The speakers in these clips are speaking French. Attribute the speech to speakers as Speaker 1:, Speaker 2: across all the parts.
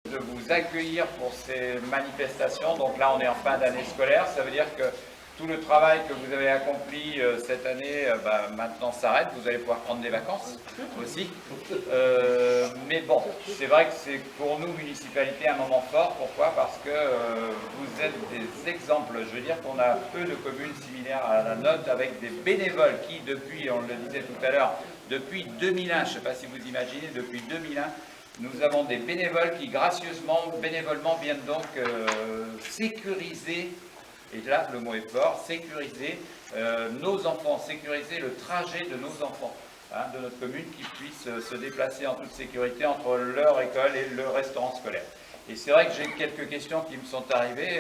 Speaker 1: de vous accueillir pour ces manifestations. Donc là, on est en fin d'année scolaire. Ça veut dire que tout le travail que vous avez accompli cette année, maintenant s'arrête. Vous allez pouvoir prendre des vacances aussi. Mais bon, c'est vrai que c'est pour nous, municipalité, un moment fort. Pourquoi? Parce que vous êtes des exemples. Je veux dire qu'on a peu de communes similaires à la nôtre avec des bénévoles qui, depuis, on le disait tout à l'heure, depuis 2001, je ne sais pas si vous imaginez, depuis 2001, nous avons des bénévoles qui gracieusement, bénévolement viennent donc sécuriser, et là le mot est fort, sécuriser nos enfants, sécuriser le trajet de nos enfants, hein, de notre commune, qui puissent se déplacer en toute sécurité entre leur école et le restaurant scolaire. Et c'est vrai que j'ai quelques questions qui me sont arrivées.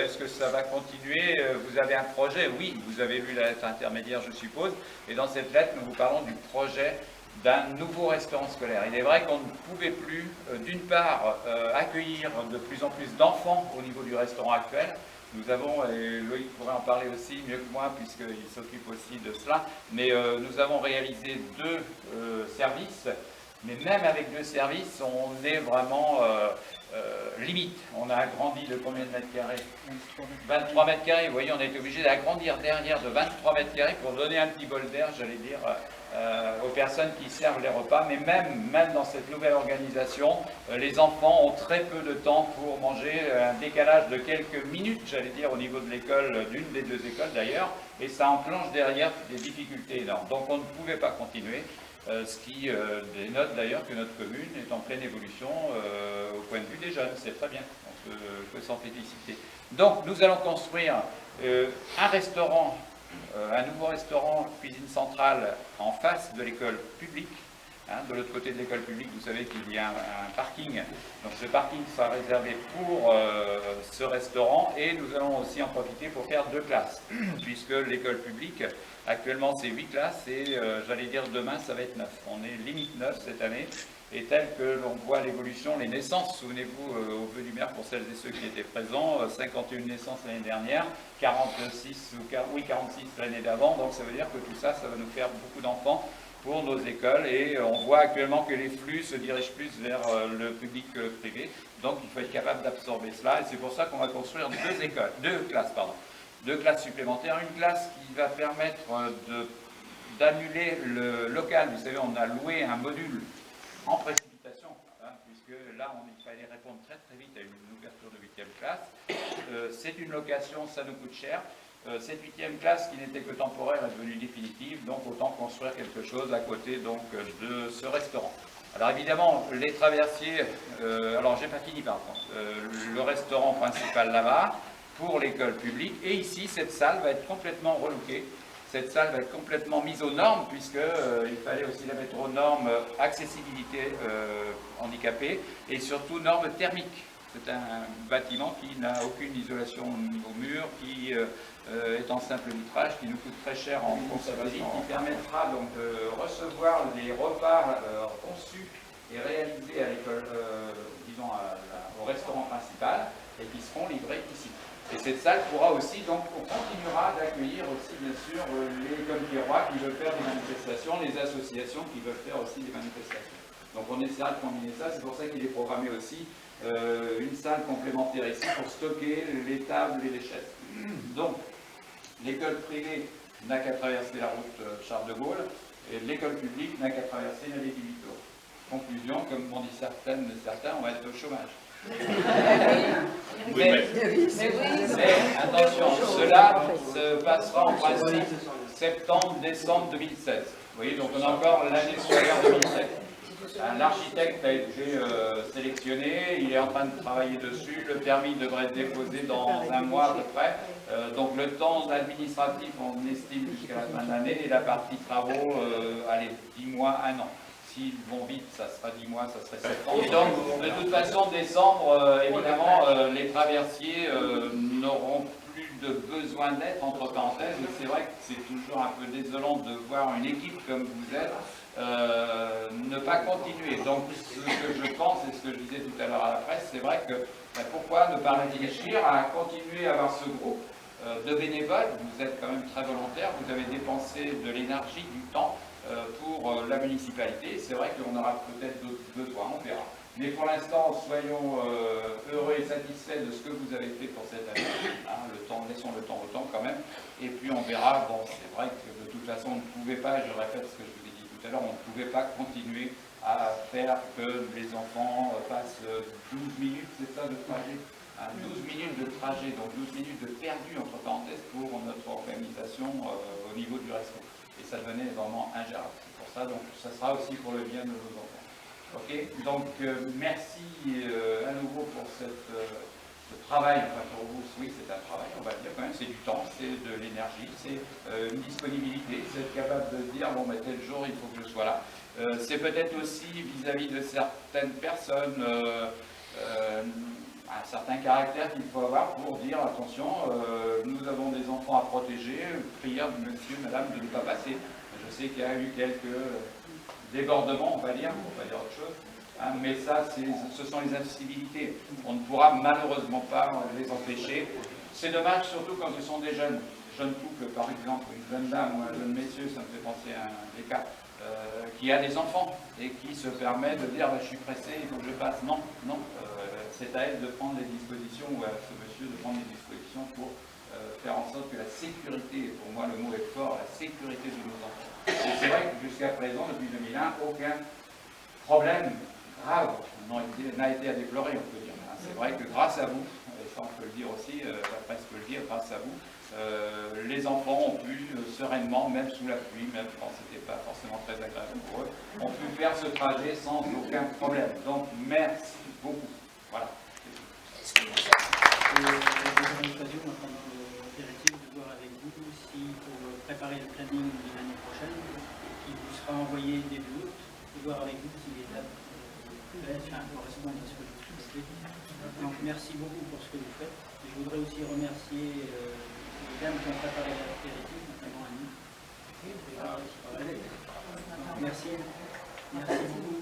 Speaker 1: Est-ce que ça va continuer? Vous avez un projet? Oui, vous avez lu la lettre intermédiaire, je suppose. Et dans cette lettre, nous vous parlons du projet d'un nouveau restaurant scolaire. Il est vrai qu'on ne pouvait plus, d'une part, accueillir de plus en plus d'enfants au niveau du restaurant actuel. Nous avons, et Loïc pourrait en parler aussi mieux que moi puisqu'il s'occupe aussi de cela, mais nous avons réalisé 2 services, mais même avec 2 services, on est vraiment limite. On a agrandi de combien de mètres carrés? 23 mètres carrés. Vous voyez, on a été obligé d'agrandir derrière de 23 mètres carrés pour donner un petit bol d'air, j'allais dire, aux personnes qui servent les repas. Mais même dans cette nouvelle organisation, les enfants ont très peu de temps pour manger, un décalage de quelques minutes, j'allais dire, au niveau de l'école, d'une des 2 écoles d'ailleurs, et ça enclenche derrière des difficultés énormes. Donc on ne pouvait pas continuer. Ce qui dénote d'ailleurs que notre commune est en pleine évolution au point de vue des jeunes. C'est très bien, on peut s'en féliciter. Donc nous allons construire un restaurant, un nouveau restaurant cuisine centrale en face de l'école publique. Hein, de l'autre côté de l'école publique, vous savez qu'il y a un parking. Donc ce parking sera réservé pour ce restaurant et nous allons aussi en profiter pour faire 2 classes, puisque l'école publique, actuellement c'est 8 classes et j'allais dire demain ça va être 9. On est limite 9 cette année et tel que l'on voit l'évolution, les naissances, souvenez-vous au vœu du maire pour celles et ceux qui étaient présents, 51 naissances l'année dernière, 46 l'année d'avant, donc ça veut dire que tout ça, ça va nous faire beaucoup d'enfants pour nos écoles et on voit actuellement que les flux se dirigent plus vers le public privé, donc il faut être capable d'absorber cela et c'est pour ça qu'on va construire 2 classes supplémentaires, une classe qui va permettre d'annuler le local. Vous savez, on a loué un module en précipitation, hein, puisque là il fallait répondre très vite à une ouverture de 8e classe. C'est une location, ça nous coûte cher. Cette 8e classe qui n'était que temporaire est devenue définitive, donc autant construire quelque chose à côté donc, de ce restaurant. Alors évidemment, les traversiers, alors j'ai pas fini par contre, le restaurant principal là-bas, pour l'école publique, et ici cette salle va être complètement relookée. Cette salle va être complètement mise aux normes, puisqu'il fallait aussi la mettre aux normes accessibilité handicapée, et surtout normes thermiques. C'est un bâtiment qui n'a aucune isolation au mur, qui est en simple vitrage, qui nous coûte très cher en conservation, qui permettra donc de recevoir les repas conçus et réalisés à l'école, disons au restaurant principal, et qui seront livrés ici. Et cette salle pourra aussi, donc, on continuera d'accueillir aussi, bien sûr, les Compirois qui veulent faire des manifestations, les associations qui veulent faire aussi des manifestations. Donc on essaiera de combiner ça, c'est pour ça qu'il est programmé aussi une salle complémentaire ici pour stocker les tables et les chaises. Donc, l'école privée n'a qu'à traverser la route Charles de Gaulle et l'école publique n'a qu'à traverser la Vieille Victoire. Conclusion, comme m'ont dit certains, on va être au chômage. Mais attention, cela se passera en principe septembre-décembre 2016. Vous voyez, donc on a encore l'année scolaire 2007. L'architecte a été sélectionné, il est en train de travailler dessus, le permis devrait être déposé dans un mois à peu près. Donc le temps administratif, on estime jusqu'à la fin de l'année, et la partie travaux, allez, 10 mois, 1 an. S'ils vont vite, ça sera 10 mois, ça serait 7 ans. Et donc, de toute façon, décembre, évidemment, les traversiers n'auront plus de besoin d'être, entre parenthèses. C'est vrai que c'est toujours un peu désolant de voir une équipe comme vous êtes ne pas continuer. Donc, ce que je pense, et ce que je disais tout à l'heure à la presse, c'est vrai que pourquoi ne pas réfléchir à continuer à avoir ce groupe de bénévoles. Vous êtes quand même très volontaires, vous avez dépensé de l'énergie, du temps pour la municipalité. C'est vrai qu'on aura peut-être d'autres besoins, on verra. Mais pour l'instant, soyons heureux et satisfaits de ce que vous avez fait pour cette année. Hein, laissons le temps au temps quand même. Et puis on verra. Bon, c'est vrai que de toute façon, on ne pouvait pas, je répète ce que je vous ai dit tout à l'heure, on ne pouvait pas continuer à faire que les enfants passent 12 minutes, c'est ça, de trajet. 12 minutes de trajet, donc 12 minutes de perdu entre parenthèses pour notre organisation au niveau du resto. Et ça devenait vraiment ingérable. C'est pour ça, donc ça sera aussi pour le bien de nos enfants. Ok, donc merci à nouveau pour ce travail. Enfin pour vous, oui, c'est un travail, on va dire quand même, c'est du temps, c'est de l'énergie, c'est une disponibilité, c'est être capable de dire, bon, ben, tel jour, il faut que je sois là. C'est peut-être aussi vis-à-vis de certaines personnes, un certain caractère qu'il faut avoir pour dire, attention, nous avons des enfants à protéger, prière de monsieur, madame, de ne pas passer. Je sais qu'il y a eu quelques débordements, on va dire autre chose, hein, mais ça, ce sont les incivilités. On ne pourra malheureusement pas les empêcher. C'est dommage, surtout quand ce sont des jeunes couples, par exemple, une jeune dame ou un jeune monsieur, ça me fait penser à un des cas, qui a des enfants et qui se permet de dire je suis pressé, il faut que je passe. Non, c'est à elle de prendre les dispositions, ou à ce monsieur de prendre les dispositions pour faire en sorte que la sécurité, pour moi le mot est fort, la sécurité de nos enfants. Et c'est vrai que jusqu'à présent, depuis 2001, aucun problème grave n'a été à déplorer, on peut dire. C'est vrai que grâce à vous, et ça on peut le dire aussi, la presse peut le dire, grâce à vous, les enfants ont pu sereinement, même sous la pluie, même quand ce n'était pas forcément très agréable pour eux, ont pu faire ce trajet sans aucun problème. Donc merci beaucoup. Voilà.
Speaker 2: Nous avons l'occasion, pendant l'opérative, de voir avec vous si, pour préparer le planning de l'année prochaine, qui vous sera envoyé début août, de voir avec vous si les dates correspondent à ce que vous faites. Donc merci beaucoup pour ce que vous faites. Je voudrais aussi remercier les dames qui ont préparé l'apéritif, notamment Annie. Merci. Merci beaucoup.